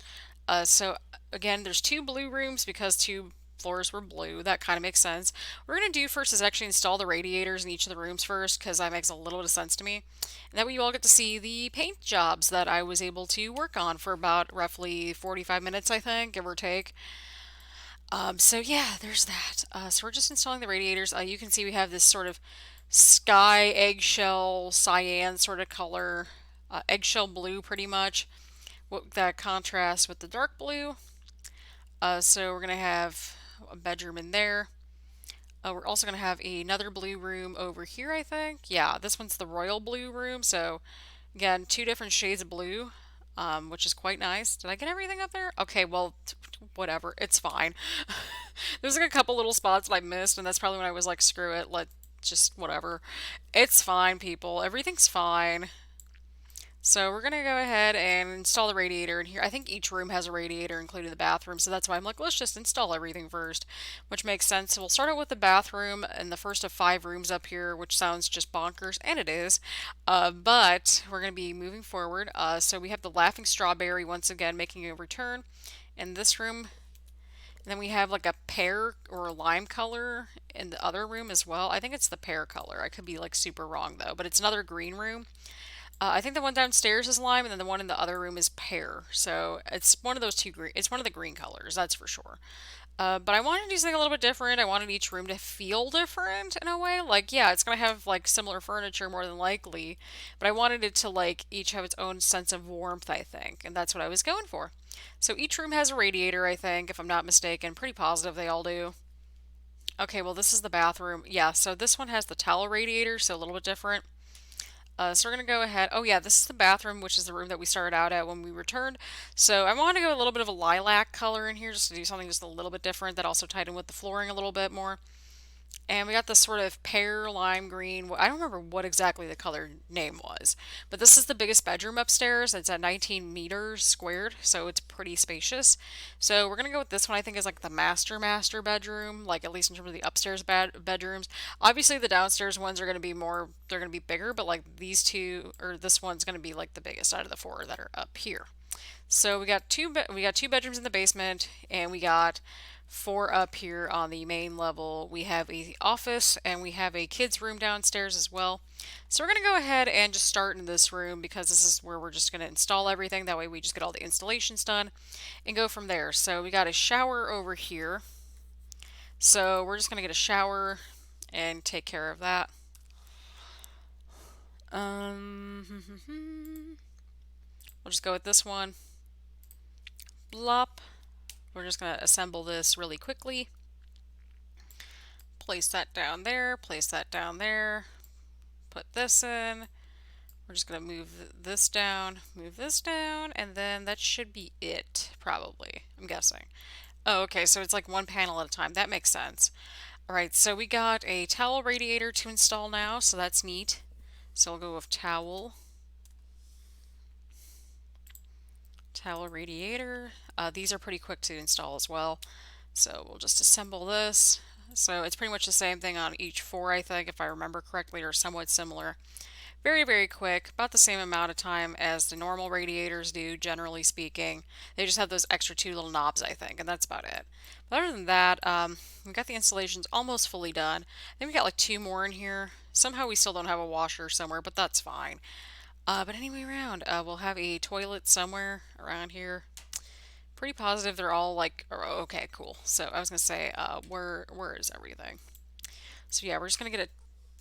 So again, there's 2 blue rooms because 2 floors were blue. That kind of makes sense. What we're going to do first is actually install the radiators in each of the rooms first because that makes a little bit of sense to me. And that way you all get to see the paint jobs that I was able to work on for about roughly 45 minutes, I think, give or take. So yeah, there's that. So we're just installing the radiators. You can see we have this sort of sky eggshell cyan sort of color, eggshell blue pretty much, that contrasts with the dark blue. So we're going to have a bedroom in there. We're also going to have another blue room over here, I think. Yeah, this one's the royal blue room. So again, two different shades of blue, which is quite nice. Did I get everything up there? Okay, well, whatever. It's fine. There's like a couple little spots that I missed, and that's probably when I was like, screw it, let just whatever. It's fine, people. Everything's fine. So we're gonna go ahead and install the radiator in here. I think each room has a radiator, including the bathroom, so that's why I'm like, let's just install everything first, which makes sense. So we'll start out with the bathroom and the first of 5 rooms up here, which sounds just bonkers, and it is. But we're gonna be moving forward. So we have the Laughing Strawberry once again making a return in this room. And then we have like a pear or a lime color in the other room as well. I think it's the pear color. I could be like super wrong though, but it's another green room. I think the one downstairs is lime, and then the one in the other room is pear. So it's one of those two green. It's one of the green colors, that's for sure. But I wanted to do something a little bit different. I wanted each room to feel different in a way. Like, yeah, it's gonna have like similar furniture more than likely, but I wanted it to like each have its own sense of warmth, I think, and that's what I was going for. So each room has a radiator, I think, if I'm not mistaken. Pretty positive they all do. Okay, well, this is the bathroom. Yeah, so this one has the towel radiator, so a little bit different. So we're going to go ahead. Oh, yeah, this is the bathroom, which is the room that we started out at when we returned. So I want to go a little bit of a lilac color in here just to do something just a little bit different that also tied in with the flooring a little bit more. And we got this sort of pear lime green. I don't remember what exactly the color name was, but this is the biggest bedroom upstairs. It's at 19 meters squared, so it's pretty spacious. So we're gonna go with this one. I think is like the master bedroom, like at least in terms of the upstairs bedrooms. Obviously, the downstairs ones are gonna be more. They're gonna be bigger, but like these two or this one's gonna be like the biggest out of the four that are up here. So we got two bedrooms in the basement, and we got four up here on the main level. We have a office and we have a kids room downstairs as well. So we're gonna go ahead and just start in this room because this is where we're just gonna install everything. That way we just get all the installations done and go from there. So we got a shower over here. So we're just gonna get a shower and take care of that. We'll just go with this one. Blop. We're just going to assemble this really quickly. Place that down there, place that down there, put this in. We're just going to move this down, and then that should be it, probably, I'm guessing. Oh, okay, so it's like one panel at a time. That makes sense. All right, so we got a towel radiator to install now, so that's neat. So we'll go with towel. Towel radiator. These are pretty quick to install as well. So we'll just assemble this. So it's pretty much the same thing on each four, I think, if I remember correctly, or somewhat similar. Very, very quick, about the same amount of time as the normal radiators do, generally speaking. They just have those extra two little knobs, I think, and that's about it. But other than that, we got the installations almost fully done. Then we got like two more in here. Somehow we still don't have a washer somewhere, but that's fine. But anyway, around, we'll have a toilet somewhere around here. Pretty positive they're all like, oh, okay, cool. So I was gonna say, where is everything? So yeah, we're just gonna get a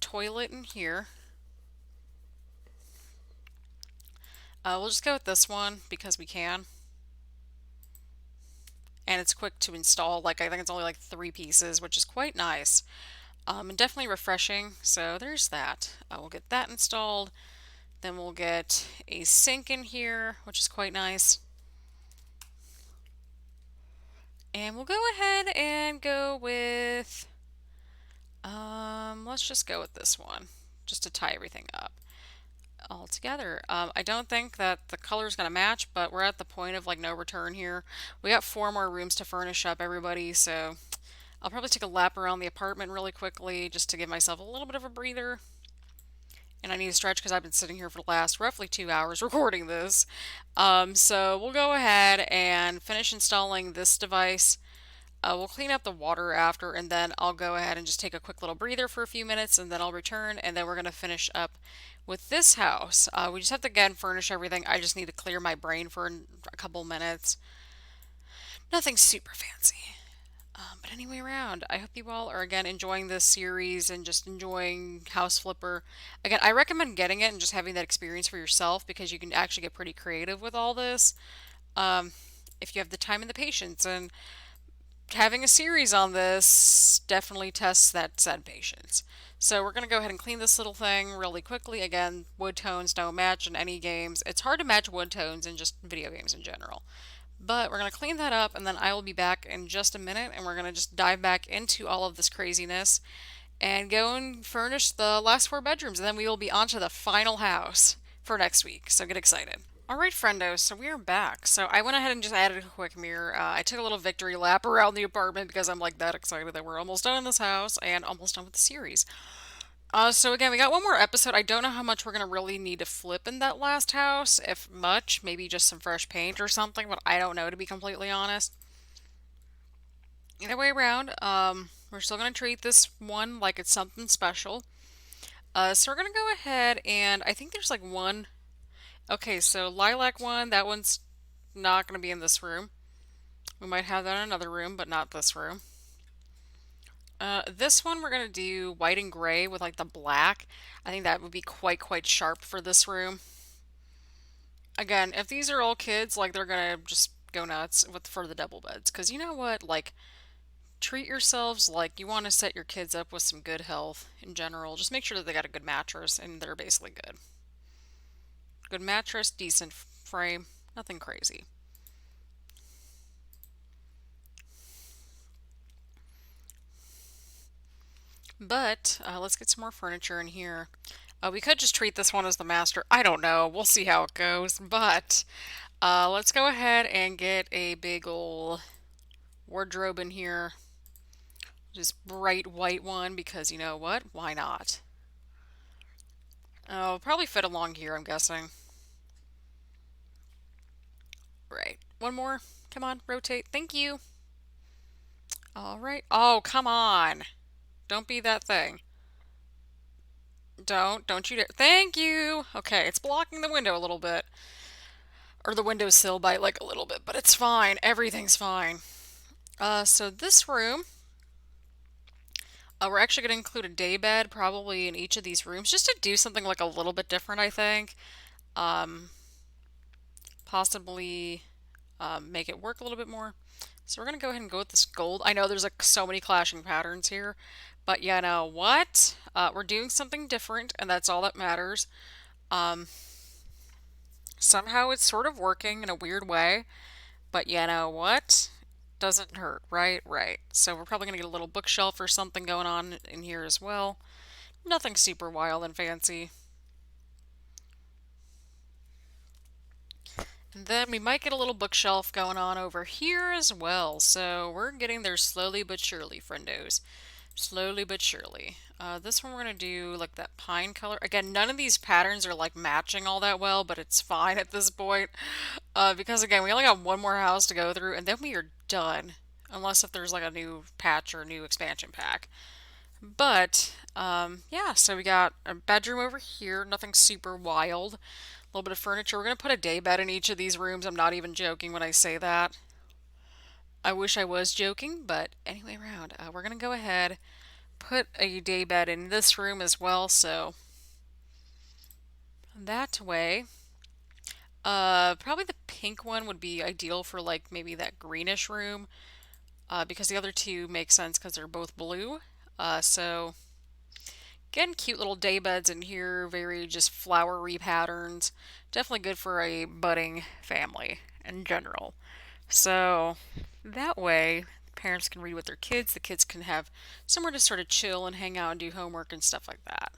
toilet in here. We'll just go with this one because we can. And it's quick to install. Like, I think it's only like 3 pieces, which is quite nice. And definitely refreshing. So there's that. We'll get that installed. Then we'll get a sink in here, which is quite nice. And we'll go ahead and go with, let's just go with this one, just to tie everything up all together. I don't think that the color is going to match, but we're at the point of like no return here. We got 4 more rooms to furnish up, everybody, so I'll probably take a lap around the apartment really quickly just to give myself a little bit of a breather. And I need to stretch because I've been sitting here for the last roughly 2 hours recording this. So we'll go ahead and finish installing this device. We'll clean up the water after, and then I'll go ahead and just take a quick little breather for a few minutes, and then I'll return, and then we're going to finish up with this house. We just have to, again, furnish everything. I just need to clear my brain for a couple minutes. Nothing super fancy. But anyway, around, I hope you all are again enjoying this series and just enjoying House Flipper. Again, I recommend getting it and just having that experience for yourself because you can actually get pretty creative with all this. Um, if you have the time and the patience, and having a series on this definitely tests that said patience. So we're going to go ahead and clean this little thing really quickly. Again, wood tones don't match in any games. It's hard to match wood tones in just video games in general. But we're going to clean that up and then I will be back in just a minute and we're going to just dive back into all of this craziness and go and furnish the last four bedrooms. And then we will be on to the final house for next week. So get excited. All right, friendos, so we are back. So I went ahead and just added a quick mirror. I took a little victory lap around the apartment because I'm like that excited that we're almost done in this house and almost done with the series. So again, we got one more episode. I don't know how much we're gonna really need to flip in that last house, if much, maybe just some fresh paint or something, but I don't know to be completely honest. Either way around, we're still gonna treat this one like it's something special. So we're gonna go ahead and I think there's like one. Okay, so lilac one, that one's not gonna be in this room. We might have that in another room, but not this room. This one we're gonna do white and gray with like the black. I think that would be quite sharp for this room. Again, if these are all kids, like they're gonna just go nuts with for the double beds. Cause you know what? Like treat yourselves like you want to set your kids up with some good health in general. Just make sure that they got a good mattress and they're basically good. Good mattress, decent frame, nothing crazy. But let's get some more furniture in here. We could just treat this one as the master. I don't know. We'll see how it goes. But let's go ahead and get a big ol' wardrobe in here. Just bright white one because you know what? Why not? Oh, probably fit along here, I'm guessing. Right. One more. Come on, rotate. Thank you. All right. Oh, come on. Don't be that thing. Don't you dare. Thank you. Okay, it's blocking the window a little bit. Or the windowsill by like a little bit, but it's fine. Everything's fine. So this room, we're actually going to include a day bed probably in each of these rooms just to do something like a little bit different, I think. Um, Possibly make it work a little bit more. So we're going to go ahead and go with this gold. I know there's like so many clashing patterns here, but you know what? We're doing something different, and that's all that matters. Um, Somehow it's sort of working in a weird way, but you know what? Doesn't hurt, right? Right. So we're probably going to get a little bookshelf or something going on in here as well. Nothing super wild and fancy. And then we might get a little bookshelf going on over here as well. So we're getting there slowly but surely, friendos. Slowly but surely. This one we're going to do like that pine color. Again, none of these patterns are like matching all that well, but it's fine at this point. Because again, we only got one more house to go through and then we are done. Unless if there's like a new patch or a new expansion pack. But, yeah, so we got a bedroom over here, nothing super wild. A little bit of furniture. We're going to put a day bed in each of these rooms. I'm not even joking when I say that. I wish I was joking, but anyway, around. We're going to go ahead, put a day bed in this room as well, so that way. Probably the pink one would be ideal for like maybe that greenish room, because the other two make sense because they're both blue. So again, cute little day beds in here, very just flowery patterns. Definitely good for a budding family in general. So that way, parents can read with their kids, the kids can have somewhere to sort of chill and hang out and do homework and stuff like that.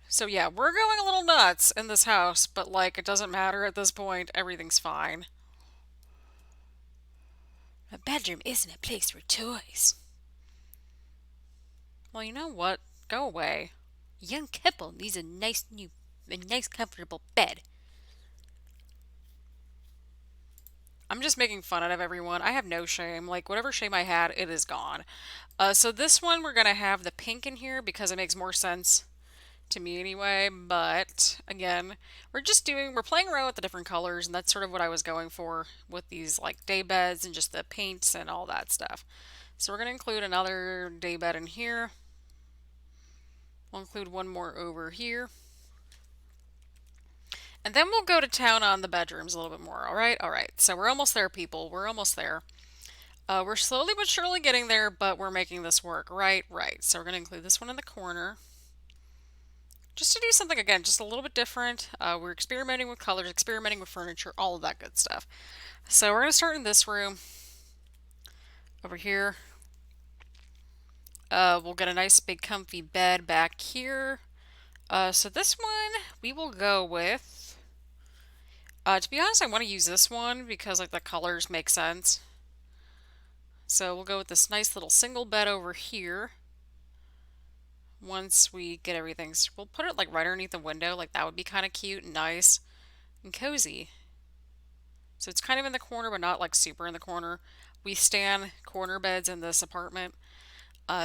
So yeah, we're going a little nuts in this house, but like it doesn't matter at this point, everything's fine. A bedroom isn't a place for toys. Well, you know what? Go away. A young couple needs a nice comfortable bed. I'm just making fun out of everyone. I have no shame. Like, whatever shame I had, it is gone. So this one, we're going to have the pink in here because it makes more sense to me anyway. But again, we're playing around with the different colors, and that's sort of what I was going for with these like day beds and just the paints and all that stuff. So we're going to include another day bed in here. We'll include one more over here. And then we'll go to town on the bedrooms a little bit more. All right, all right. So we're almost there, people. We're almost there. We're slowly but surely getting there, but we're making this work. Right, right. So we're going to include this one in the corner. Just to do something, again, just a little bit different. We're experimenting with colors, experimenting with furniture, all of that good stuff. So we're going to start in this room. Over here. We'll get a nice big comfy bed back here. So this one, we will go with... to be honest, I want to use this one because like the colors make sense. So we'll go with this nice little single bed over here. Once we get everything, so we'll put it like right underneath the window. Like that would be kind of cute and nice and cozy. So it's kind of in the corner, but not like super in the corner. We stand corner beds in this apartment.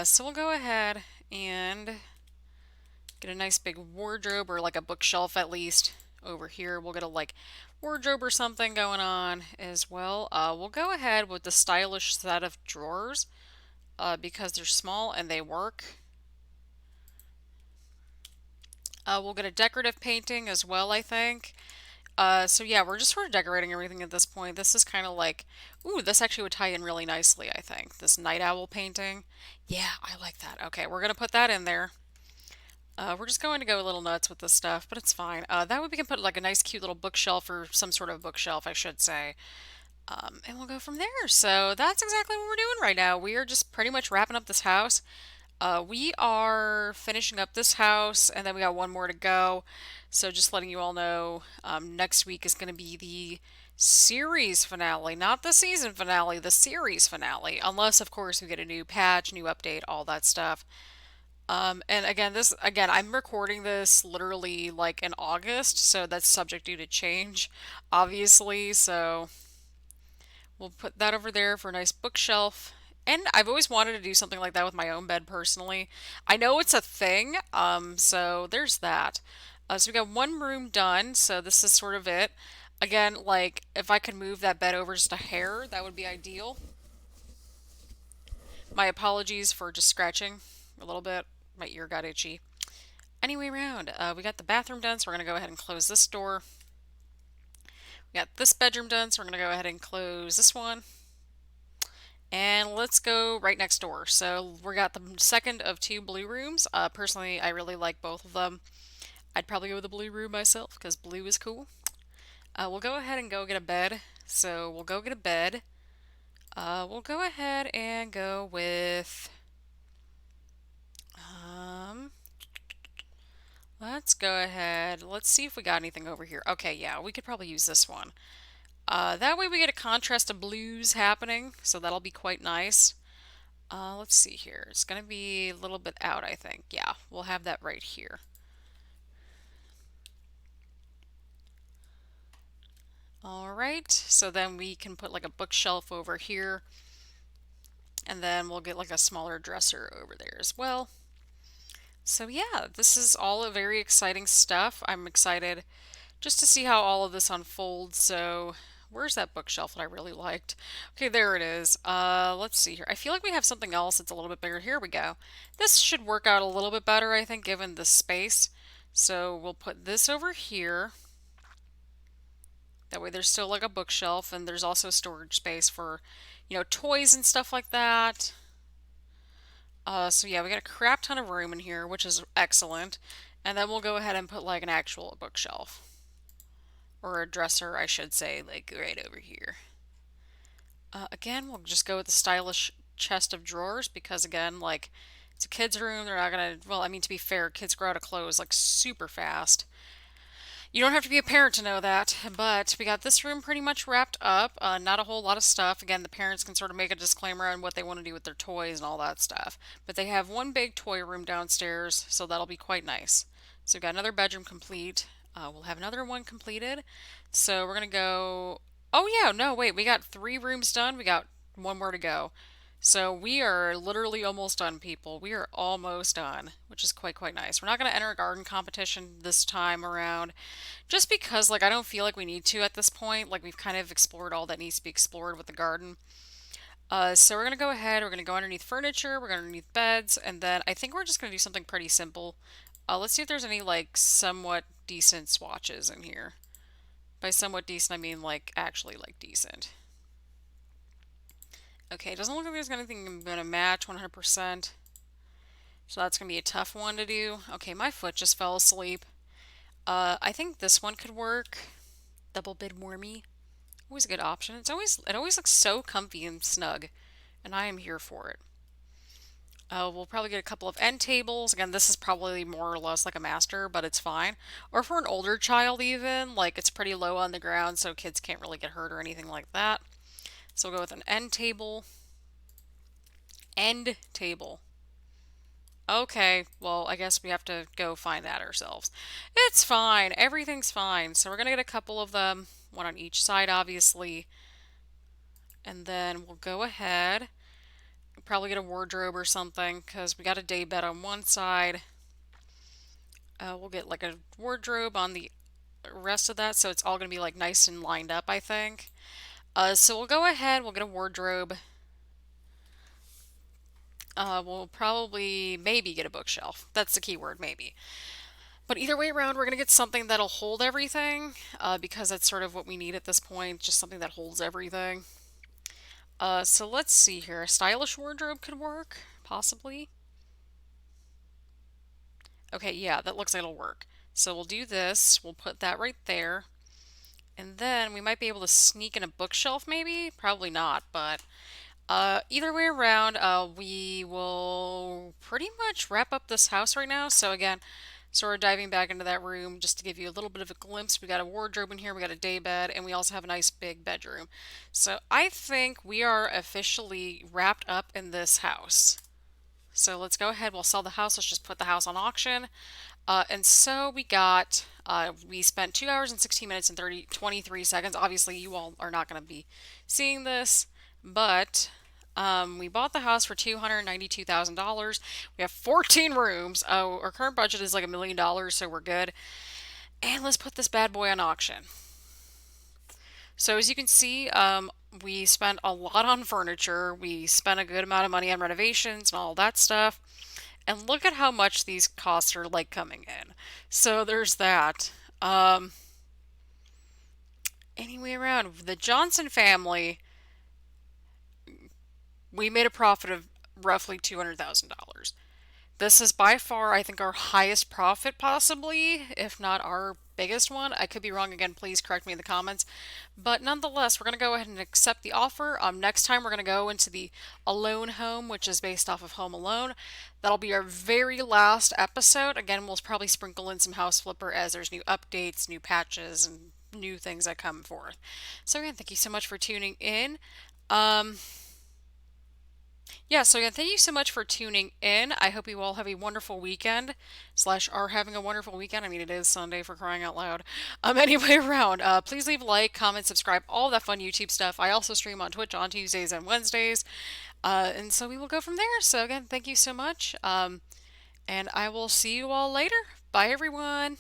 So we'll go ahead and get a nice big wardrobe or like a bookshelf at least over here. We'll get a like wardrobe or something going on as well. We'll go ahead with the stylish set of drawers because they're small and they work. We'll get a decorative painting as well, I think. So yeah, we're just sort of decorating everything at this point. This is kind of like, ooh, this actually would tie in really nicely, I think. This night owl painting. Yeah, I like that. Okay, we're going to put that in there. We're just going to go a little nuts with this stuff, but it's fine. That way we can put like a nice cute little bookshelf or some sort of bookshelf, I should say. And we'll go from there. So that's exactly what we're doing right now. We are just pretty much wrapping up this house. We are finishing up this house, and then we got one more to go. So just letting you all know, next week is going to be the series finale, not the season finale, the series finale. Unless, of course, we get a new patch, new update, all that stuff. And again, I'm recording this literally like in August, so that's subject due to change, obviously. So we'll put that over there for a nice bookshelf. And I've always wanted to do something like that with my own bed personally. I know it's a thing, so there's that. So we got one room done, so this is sort of it. Again, like if I could move that bed over just a hair, that would be ideal. My apologies for just scratching a little bit. My ear got itchy. Anyway, round, we got the bathroom done, so we're going to go ahead and close this door. We got this bedroom done, so we're going to go ahead and close this one. And let's go right next door. So we got the second of two blue rooms. Personally, I really like both of them. I'd probably go with the blue room myself because blue is cool. We'll go ahead and go get a bed. So we'll go get a bed. We'll go ahead and go with... let's go ahead. Let's see if we got anything over here. Okay, yeah, we could probably use this one. That way we get a contrast of blues happening, so that'll be quite nice. Let's see here. It's going to be a little bit out, I think. Yeah, we'll have that right here. Alright, so then we can put like a bookshelf over here. And then we'll get like a smaller dresser over there as well. So yeah, this is all a very exciting stuff. I'm excited just to see how all of this unfolds. So where's that bookshelf that I really liked? Okay, there it is. Let's see here. I feel like we have something else that's a little bit bigger. Here we go. This should work out a little bit better, I think, given the space. So we'll put this over here. That way there's still like a bookshelf, and there's also storage space for, you know, toys and stuff like that. So yeah, we got a crap ton of room in here, which is excellent. And then we'll go ahead and put like an actual bookshelf. Or a dresser, I should say, like right over here. Again, we'll just go with the stylish chest of drawers because again, like it's a kid's room. They're not gonna, well, I mean, to be fair, kids grow out of clothes like super fast. You don't have to be a parent to know that, but we got this room pretty much wrapped up. Not a whole lot of stuff. Again, the parents can sort of make a disclaimer on what they want to do with their toys and all that stuff. But they have one big toy room downstairs, so that'll be quite nice. So we've got another bedroom complete. We'll have another one completed. So we're going to go... Oh yeah, no, wait, we got 3 rooms done. We got one more to go. So we are literally almost done, people. We are almost done, which is quite nice. We're not going to enter a garden competition this time around, just because like I don't feel like we need to at this point. Like we've kind of explored all that needs to be explored with the garden. So we're gonna go ahead. We're gonna go underneath furniture. We're gonna underneath beds, and then I think we're just gonna do something pretty simple. Let's see if there's any like somewhat decent swatches in here. By somewhat decent, I mean like actually like decent. Okay, it doesn't look like there's anything I'm gonna match 100%. So that's gonna be a tough one to do. Okay, my foot just fell asleep. I think this one could work. Double bed warmy. Always a good option. It always looks so comfy and snug, and I am here for it. We'll probably get a couple of end tables. Again, this is probably more or less like a master, but it's fine. Or for an older child even, like it's pretty low on the ground so kids can't really get hurt or anything like that. So we'll go with an end table. End table. Okay, well, I guess we have to go find that ourselves. It's fine. Everything's fine. So we're gonna get a couple of them, one on each side, obviously. And then we'll go ahead, probably get a wardrobe or something, because we got a day bed on one side. We'll get like a wardrobe on the rest of that, so it's all gonna be like nice and lined up, I think. So we'll go ahead, we'll get a wardrobe. We'll probably maybe get a bookshelf. That's the key word, maybe. But either way around, we're gonna get something that'll hold everything, because that's sort of what we need at this point, just something that holds everything. So let's see here. A stylish wardrobe could work, possibly. Okay, yeah, that looks like it'll work. So we'll do this. We'll put that right there. And then we might be able to sneak in a bookshelf, maybe? Probably not, but either way around, we will pretty much wrap up this house right now. So again, sort of diving back into that room just to give you a little bit of a glimpse. We got a wardrobe in here, we got a day bed, and we also have a nice big bedroom. So I think we are officially wrapped up in this house. So let's go ahead. We'll sell the house. Let's just put the house on auction. And so we spent 2 hours and 16 minutes and 23 seconds. Obviously, you all are not going to be seeing this, but we bought the house for $292,000. We have 14 rooms. Our current budget is like $1 million, so we're good. And let's put this bad boy on auction. So as you can see, we spent a lot on furniture. We spent a good amount of money on renovations and all that stuff. And look at how much these costs are like coming in. So there's that. Anyway, around the Johnson family, we made a profit of roughly $200,000. This is by far, I think, our highest profit, possibly, if not our biggest one. I could be wrong again. Please correct me in the comments. But nonetheless, we're going to go ahead and accept the offer. Next time, we're going to go into the Alone Home, which is based off of Home Alone. That'll be our very last episode. Again, we'll probably sprinkle in some House Flipper as there's new updates, new patches, and new things that come forth. So again, thank you so much for tuning in. Um, yeah, so again, thank you so much for tuning in. I hope you all have a wonderful weekend, slash are having a wonderful weekend. I mean, it is Sunday for crying out loud. Anyway, around, please leave a like, comment, subscribe, all that fun YouTube stuff. I also stream on Twitch on Tuesdays and Wednesdays. And so we will go from there. So again, thank you so much. And I will see you all later. Bye, everyone.